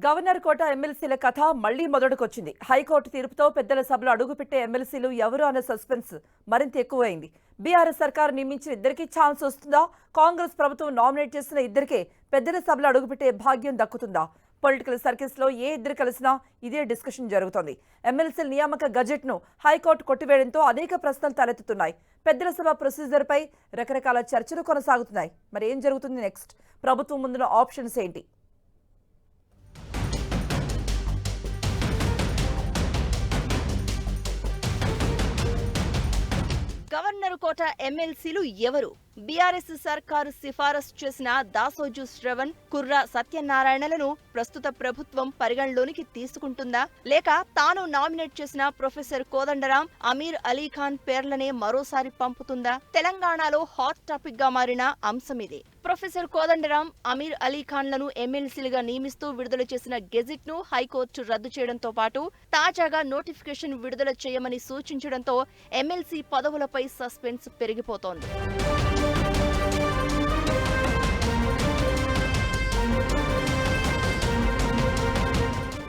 Governor కోట ఎమ్మెల్సీల కథ మళ్లీ మొదటికొచ్చింది. High court తీర్పుతో పెద్దల సభలో అడుగుపెట్టే ఎమ్మెల్సీలు ఎవరు అన్న సస్పెన్స్ మరింత ఎక్కువైంది. బీఆర్ఎస్ సర్కారు నియమించిన ఇద్దరికి ఛాన్స్ వస్తుందా? కాంగ్రెస్ ప్రభుత్వం నామినేట్ చేసిన ఇద్దరికే పెద్దల సభలో అడుగుపెట్టే భాగ్యం దక్కుతుందా? పొలిటికల్ సర్కిల్స్ లో ఏ ఇద్దరు కలిసినా ఇదే డిస్కషన్ జరుగుతోంది. ఎమ్మెల్సీల నియామక గజెట్ ను హైకోర్టు కొట్టివేయడంతో అనేక ప్రశ్నలు తలెత్తుతున్నాయి. పెద్దల సభ ప్రొసీజర్ పై రకరకాల చర్చలు కొనసాగుతున్నాయి. మరి ఏం జరుగుతుంది నెక్స్ట్? ప్రభుత్వం ముందున్న ఆప్షన్స్ ఏంటి? గవర్నర్ కోట ఎమ్మెల్సీలు ఎవరు? బీఆర్ఎస్ సర్కారు సిఫారసు చేసిన దాసోజు శ్రవణ్, కుర్రా సత్యనారాయణలను ప్రస్తుత ప్రభుత్వం పరిగణలోనికి తీసుకుంటుందా, లేక తాను నామినేట్ చేసిన ప్రొఫెసర్ కోదండరాం, అమీర్ అలీఖాన్ పేర్లనే మరోసారి పంపుతుందా? తెలంగాణలో హాట్ టాపిక్ గా మారిన అంశం ఇది. ప్రొఫెసర్ కోదండరాం, అమీర్ అలీఖాన్లను ఎమ్మెల్సీలుగా నియమిస్తూ విడుదల చేసిన గెజిట్ ను హైకోర్టు రద్దు చేయడంతో పాటు తాజాగా నోటిఫికేషన్ విడుదల చేయమని సూచించడంతో ఎమ్మెల్సీ పదవులపై సస్పెన్స్ పెరిగిపోతోంది.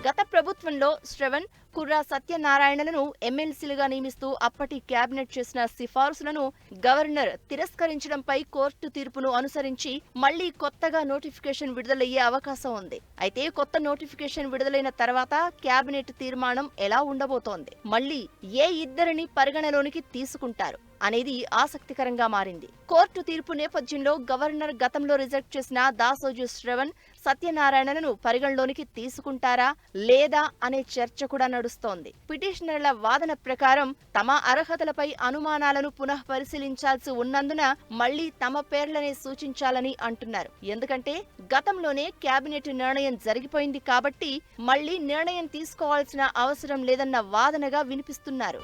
గత ప్రభుత్వంలో శ్రవణ్, కుర్రా సత్యనారాయణలను ఎమ్మెల్సీలుగా నియమిస్తూ అప్పటి కేబినెట్ చేసిన సిఫార్సులను గవర్నర్ తిరస్కరించడంపై కోర్టు తీర్పును అనుసరించి మళ్లీ కొత్తగా నోటిఫికేషన్ విడుదలయ్యే అవకాశం ఉంది. అయితే కొత్త నోటిఫికేషన్ విడుదలైన తర్వాత కేబినెట్ తీర్మానం ఎలా ఉండబోతోంది? మళ్లీ ఏ ఇద్దరిని పరిగణలోనికి తీసుకుంటారు అనేది ఆసక్తికరంగా మారింది. కోర్టు తీర్పు నేపథ్యంలో గవర్నర్ గతంలో రిజెక్ట్ చేసిన దాసోజు శ్రవణ్, సత్యనారాయణలను పరిగణలోనికి తీసుకుంటారా లేదా అనే చర్చ కూడా నడుస్తోంది. పిటిషనర్ల వాదన ప్రకారం తమ అర్హతలపై అనుమానాలను పునః పరిశీలించాల్సి ఉన్నందున మళ్లీ తమ పేర్లనే సూచించాలని అంటున్నారు. ఎందుకంటే గతంలోనే కేబినెట్ నిర్ణయం జరిగిపోయింది కాబట్టి మళ్లీ నిర్ణయం తీసుకోవాల్సిన అవసరం లేదన్న వాదనగా వినిపిస్తున్నారు.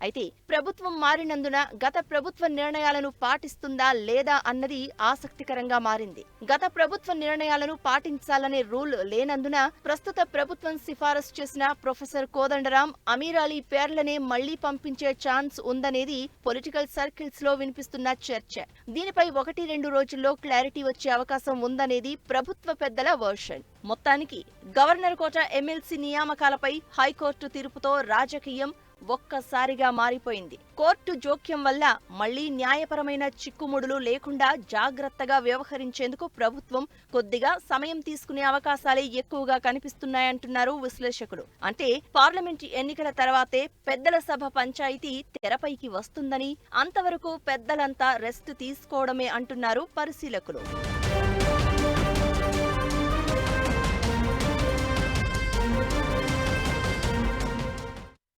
అయితే ప్రభుత్వం మారినందున గత ప్రభుత్వ నిర్ణయాలను పాటిస్తుందా లేదా అన్నది ఆసక్తికరంగా మారింది. గత ప్రభుత్వ నిర్ణయాలను పాటించాలనే రూల్ లేనందున ప్రస్తుత ప్రభుత్వం సిఫారసు చేసిన ప్రొఫెసర్ కోదండరాం, అమీర్ అలీ పేర్లనే మళ్లీ పంపించే ఛాన్స్ ఉందనేది పొలిటికల్ సర్కిల్స్ లో వినిపిస్తున్న చర్చ. దీనిపై 1-2 రోజుల్లో క్లారిటీ వచ్చే అవకాశం ఉందనేది ప్రభుత్వ పెద్దల వర్షన్. మొత్తానికి గవర్నర్ కోట ఎమ్మెల్సీ నియామకాలపై హైకోర్టు తీర్పుతో రాజకీయం ఒక్కసారిగా మారిపోయింది. కోర్టు జోక్యం వల్ల మళ్లీ న్యాయపరమైన చిక్కుముడులు లేకుండా జాగ్రత్తగా వ్యవహరించేందుకు ప్రభుత్వం కొద్దిగా సమయం తీసుకునే అవకాశాలే ఎక్కువగా కనిపిస్తున్నాయంటున్నారు విశ్లేషకులు. అంటే పార్లమెంటు ఎన్నికల తర్వాతే పెద్దల సభ పంచాయతీ తెరపైకి వస్తుందని, అంతవరకు పెద్దలంతా రెస్ట్ తీసుకోవడమే అంటున్నారు పరిశీలకులు.